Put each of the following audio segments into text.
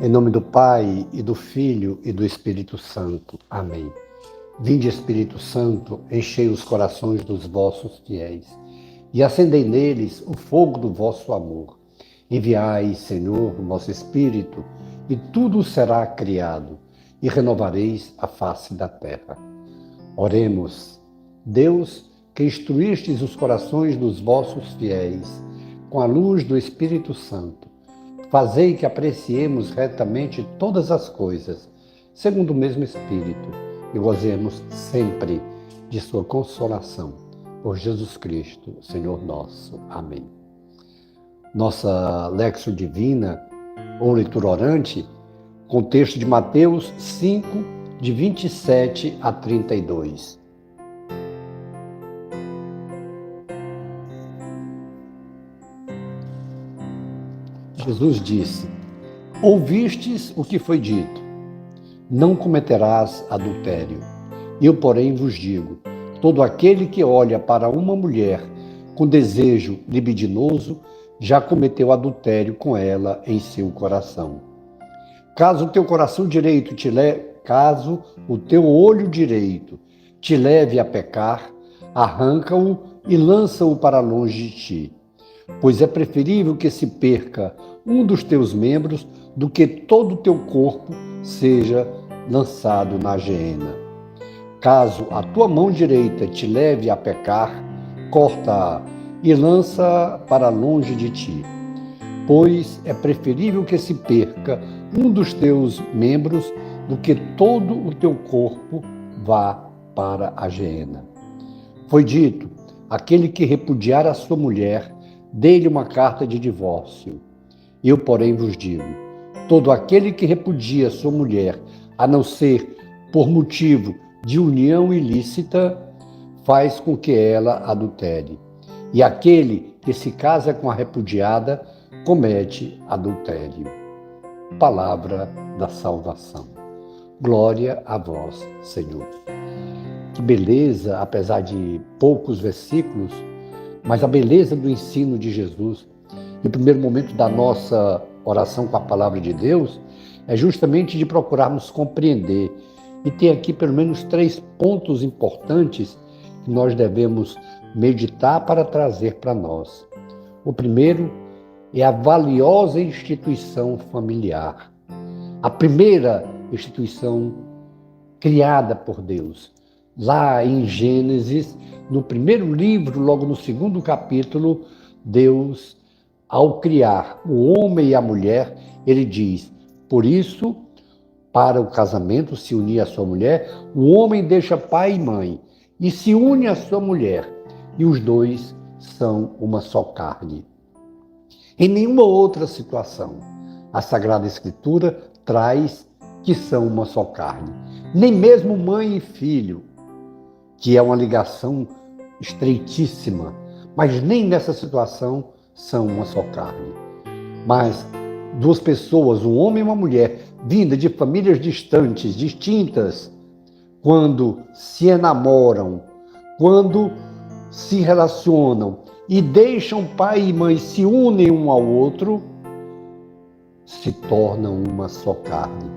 Em nome do Pai, e do Filho, e do Espírito Santo. Amém. Vinde, Espírito Santo, enchei os corações dos vossos fiéis, e acendei neles o fogo do vosso amor. Enviai, Senhor, o vosso Espírito, e tudo será criado, e renovareis a face da terra. Oremos. Deus, que instruístes os corações dos vossos fiéis, com a luz do Espírito Santo, fazei que apreciemos retamente todas as coisas, segundo o mesmo Espírito, e gozemos sempre de sua consolação. Por Jesus Cristo, Senhor nosso. Amém. Nossa Léxio Divina, ou leitura orante, com o texto de Mateus 5, de 27 a 32. Jesus disse: Ouvistes o que foi dito, não cometerás adultério. Eu, porém, vos digo, todo aquele que olha para uma mulher com desejo libidinoso, já cometeu adultério com ela em seu coração. Caso o teu olho direito te leve a pecar, arranca-o e lança-o para longe de ti. Pois é preferível que se perca um dos teus membros do que todo o teu corpo seja lançado na geena. Caso a tua mão direita te leve a pecar, corta-a e lança-a para longe de ti. Pois é preferível que se perca um dos teus membros do que todo o teu corpo vá para a geena. Foi dito: aquele que repudiar a sua mulher, dê-lhe uma carta de divórcio. Eu, porém, vos digo, todo aquele que repudia sua mulher, a não ser por motivo de união ilícita, faz com que ela adultere. E aquele que se casa com a repudiada, comete adultério. Palavra da salvação. Glória a vós, Senhor. Que beleza, apesar de poucos versículos, mas a beleza do ensino de Jesus. E o primeiro momento da nossa oração com a palavra de Deus é justamente de procurarmos compreender. E tem aqui pelo menos 3 pontos importantes que nós devemos meditar para trazer para nós. O primeiro é a valiosa instituição familiar. A primeira instituição criada por Deus. Lá em Gênesis, no primeiro livro, logo no 2º capítulo, Deus, ao criar o homem e a mulher, ele diz: por isso, para o casamento, se unir à sua mulher, o homem deixa pai e mãe e se une à sua mulher, e os dois são uma só carne. Em nenhuma outra situação, a Sagrada Escritura traz que são uma só carne. Nem mesmo mãe e filho, que é uma ligação estreitíssima, mas nem nessa situação são uma só carne. Mas 2 pessoas, um homem e uma mulher, vindas de famílias distantes, distintas, quando se enamoram, quando se relacionam e deixam pai e mãe, se unem um ao outro, se tornam uma só carne.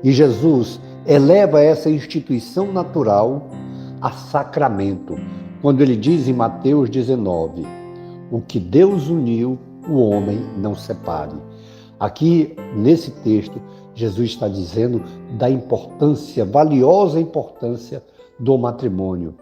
E Jesus eleva essa instituição natural a sacramento, quando ele diz em Mateus 19, o que Deus uniu, o homem não separe. Aqui, nesse texto, Jesus está dizendo da importância, valiosa importância do matrimônio,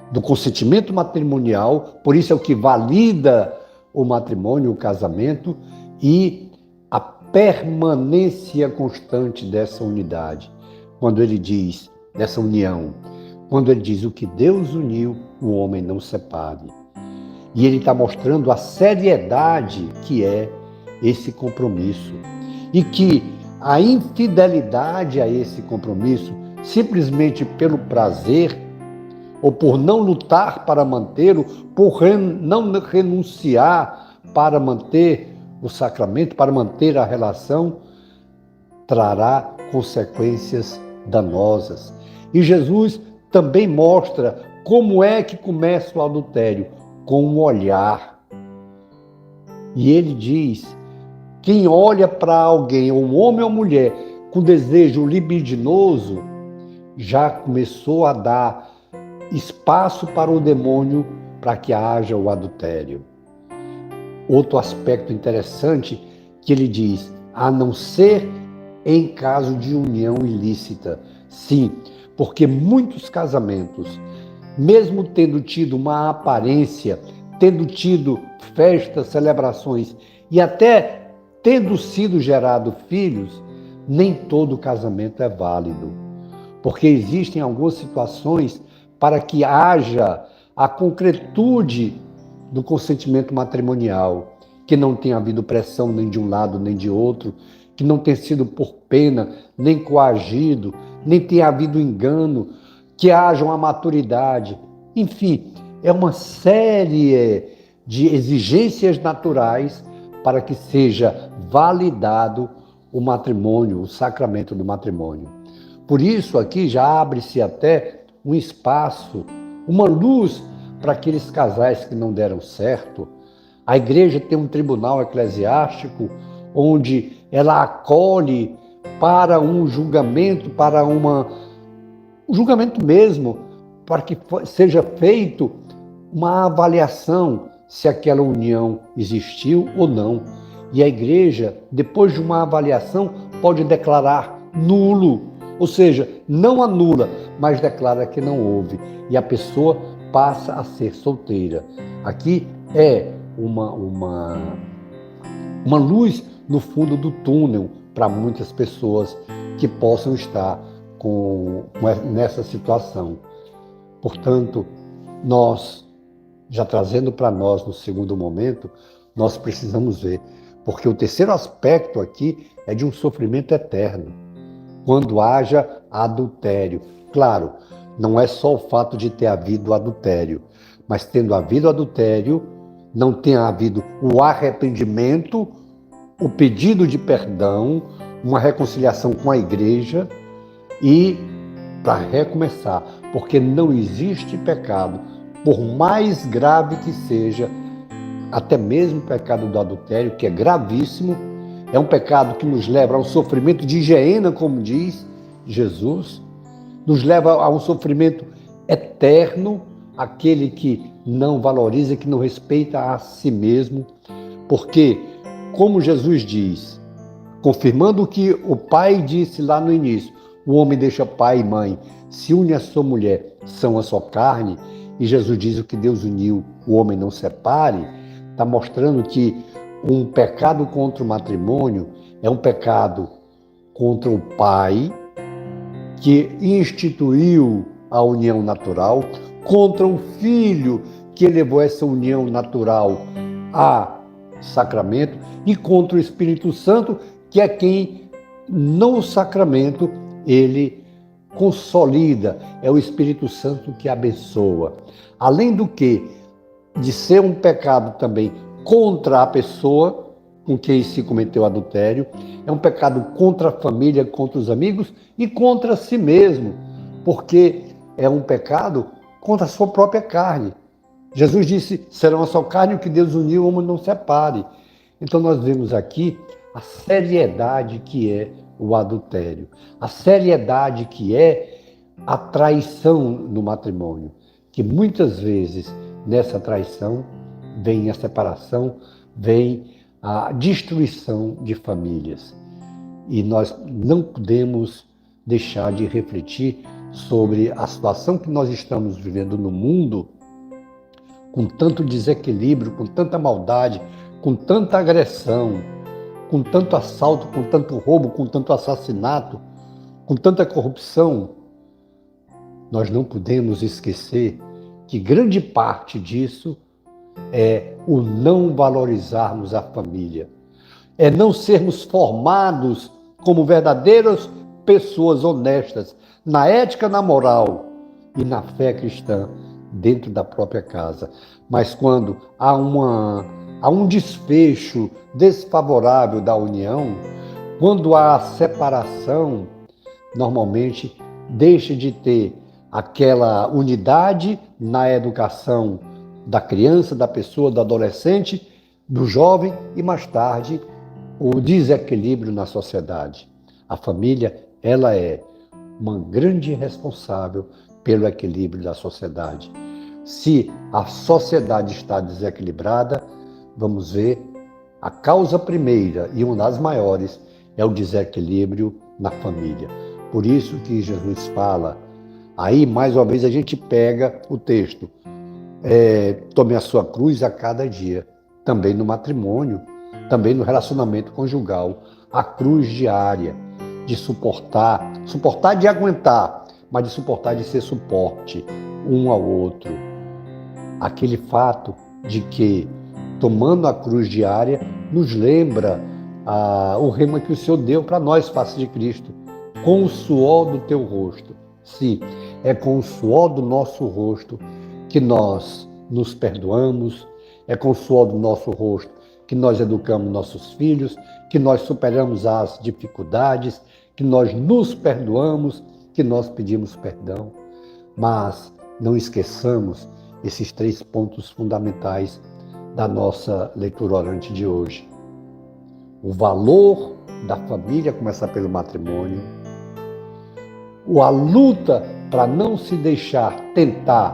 do consentimento matrimonial, por isso é o que valida o matrimônio, o casamento, e a permanência constante dessa unidade. Quando ele diz, dessa união, quando ele diz o que Deus uniu, o homem não separe. E ele está mostrando a seriedade que é esse compromisso. E que a infidelidade a esse compromisso, simplesmente pelo prazer, ou por não lutar para mantê-lo, por não renunciar para manter o sacramento, para manter a relação, trará consequências danosas. E Jesus também mostra como é que começa o adultério, com o olhar. E ele diz Quem olha para alguém, um homem ou mulher, com desejo libidinoso, já começou a dar espaço para o demônio para que haja o adultério. Outro aspecto interessante que ele diz, a não ser em caso de união ilícita. Sim, porque muitos casamentos, mesmo tendo tido uma aparência, tendo tido festas, celebrações e até tendo sido gerado filhos, nem todo casamento é válido. Porque existem algumas situações para que haja a concretude do consentimento matrimonial, que não tenha havido pressão nem de um lado nem de outro, que não tenha sido por pena, nem coagido, nem tenha havido engano, que haja uma maturidade. Enfim, é uma série de exigências naturais para que seja validado o matrimônio, o sacramento do matrimônio. Por isso, aqui já abre-se até um espaço, uma luz para aqueles casais que não deram certo. A igreja tem um tribunal eclesiástico onde ela acolhe para um julgamento, para um julgamento mesmo, para que seja feito uma avaliação se aquela união existiu ou não. E a igreja, depois de uma avaliação, pode declarar nulo, ou seja, não anula, mas declara que não houve. E a pessoa passa a ser solteira. Aqui é uma luz no fundo do túnel para muitas pessoas que possam estar nessa situação. Portanto, nós, já trazendo para nós no segundo momento, nós precisamos ver, porque o terceiro aspecto aqui é de um sofrimento eterno, quando haja adultério. Claro, não é só o fato de ter havido adultério, mas tendo havido adultério, não tenha havido o arrependimento, o pedido de perdão, uma reconciliação com a igreja e para recomeçar, porque não existe pecado, por mais grave que seja, até mesmo o pecado do adultério, que é gravíssimo, é um pecado que nos leva a um sofrimento de geena, como diz Jesus, nos leva a um sofrimento eterno, aquele que não valoriza, que não respeita a si mesmo, porque, como Jesus diz, confirmando o que o Pai disse lá no início, o homem deixa pai e mãe, se une à sua mulher, são a sua carne, e Jesus diz o que Deus uniu, o homem não separe, está mostrando que um pecado contra o matrimônio é um pecado contra o pai, que instituiu a união natural, contra o filho, que levou essa união natural a sacramento, e contra o Espírito Santo, que é quem, no sacramento, ele consolida, é o Espírito Santo que abençoa. Além do que, de ser um pecado também contra a pessoa com quem se cometeu adultério, é um pecado contra a família, contra os amigos e contra si mesmo, porque é um pecado contra a sua própria carne. Jesus disse, serão a sua carne o que Deus uniu, o homem não separe. Então nós vemos aqui a seriedade que é o adultério, a seriedade que é a traição no matrimônio, que muitas vezes nessa traição vem a separação, vem a destruição de famílias. E nós não podemos deixar de refletir sobre a situação que nós estamos vivendo no mundo, com tanto desequilíbrio, com tanta maldade, com tanta agressão, com tanto assalto, com tanto roubo, com tanto assassinato, com tanta corrupção. Nós não podemos esquecer que grande parte disso é o não valorizarmos a família, é não sermos formados como verdadeiras pessoas honestas, na ética, na moral e na fé cristã, dentro da própria casa. Mas quando há um desfecho desfavorável da união, quando há separação, normalmente deixa de ter aquela unidade na educação da criança, da pessoa, do adolescente, do jovem e mais tarde o desequilíbrio na sociedade. A família, ela é uma grande responsável pelo equilíbrio da sociedade. Se a sociedade está desequilibrada, vamos ver, a causa primeira e uma das maiores é o desequilíbrio na família. Por isso que Jesus fala, aí mais uma vez a gente pega o texto, tome a sua cruz a cada dia, também no matrimônio, também no relacionamento conjugal, a cruz diária de suportar de aguentar, mas de suportar de ser suporte um ao outro. Aquele fato de que, tomando a cruz diária, nos lembra o rema que o Senhor deu para nós, face de Cristo, com o suor do teu rosto. Sim, é com o suor do nosso rosto que nós nos perdoamos, é com o suor do nosso rosto que nós educamos nossos filhos, que nós superamos as dificuldades, que nós nos perdoamos, que nós pedimos perdão. Mas não esqueçamos esses 3 pontos fundamentais da nossa leitura orante de hoje. O valor da família começa pelo matrimônio, a luta para não se deixar tentar,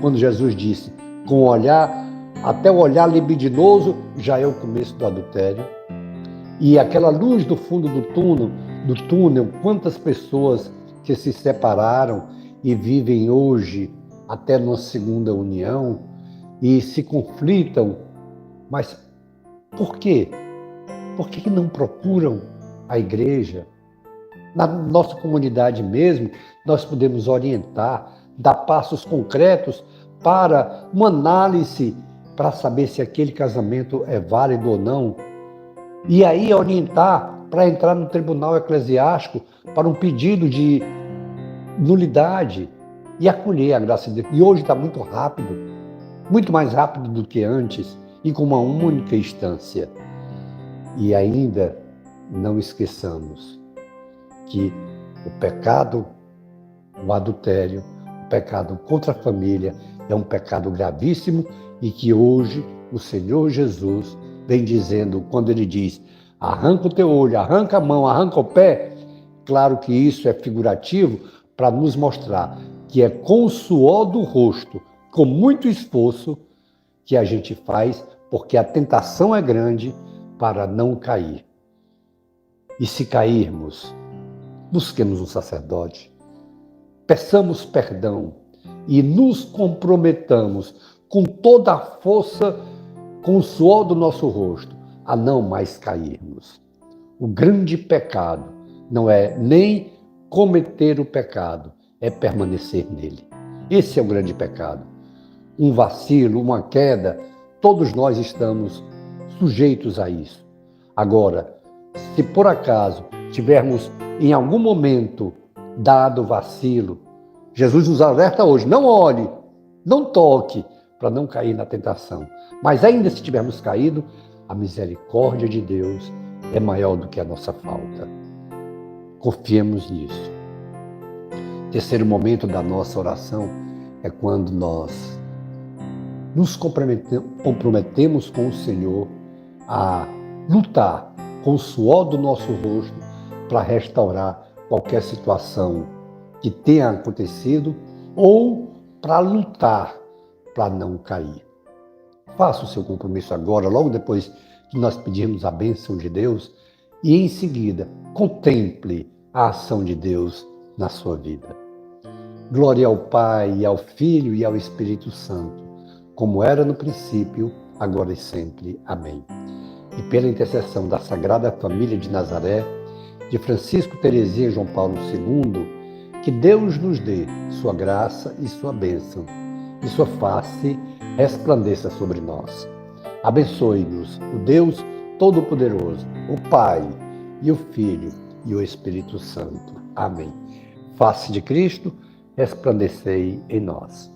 quando Jesus disse, com o olhar, até o olhar libidinoso já é o começo do adultério, e aquela luz do fundo do túnel, quantas pessoas que se separaram e vivem hoje até numa segunda união e se conflitam, mas por quê? Por que não procuram a igreja? Na nossa comunidade mesmo, nós podemos orientar, dar passos concretos para uma análise, para saber se aquele casamento é válido ou não. E aí orientar para entrar no tribunal eclesiástico para um pedido de nulidade e acolher a graça de Deus. E hoje está muito rápido, muito mais rápido do que antes e com uma única instância. E ainda não esqueçamos que o pecado, o adultério, o pecado contra a família é um pecado gravíssimo e que hoje o Senhor Jesus vem dizendo, quando ele diz, arranca o teu olho, arranca a mão, arranca o pé, claro que isso é figurativo para nos mostrar que é com o suor do rosto, com muito esforço, que a gente faz, porque a tentação é grande para não cair. E se cairmos, busquemos um sacerdote, peçamos perdão e nos comprometamos com toda a força, com o suor do nosso rosto, a não mais cairmos. O grande pecado não é nem cometer o pecado, é permanecer nele. Esse é o grande pecado. Um vacilo, uma queda, todos nós estamos sujeitos a isso. Agora, se por acaso tivermos em algum momento dado vacilo, Jesus nos alerta hoje, não olhe, não toque, para não cair na tentação. Mas ainda se tivermos caído, a misericórdia de Deus é maior do que a nossa falta. Confiemos nisso. Terceiro momento da nossa oração é quando nós nos comprometemos com o Senhor a lutar com o suor do nosso rosto para restaurar qualquer situação que tenha acontecido ou para lutar para não cair. Faça o seu compromisso agora, logo depois que nós pedirmos a bênção de Deus, e em seguida contemple a ação de Deus na sua vida. Glória ao Pai, ao Filho e ao Espírito Santo, como era no princípio, agora e sempre. Amém. E pela intercessão da Sagrada Família de Nazaré, de Francisco, Teresinha e João Paulo II, que Deus nos dê sua graça e sua bênção, e sua face resplandeça sobre nós. Abençoe-nos o Deus Todo-Poderoso, o Pai e o Filho e o Espírito Santo. Amém. Face de Cristo, resplandecei em nós.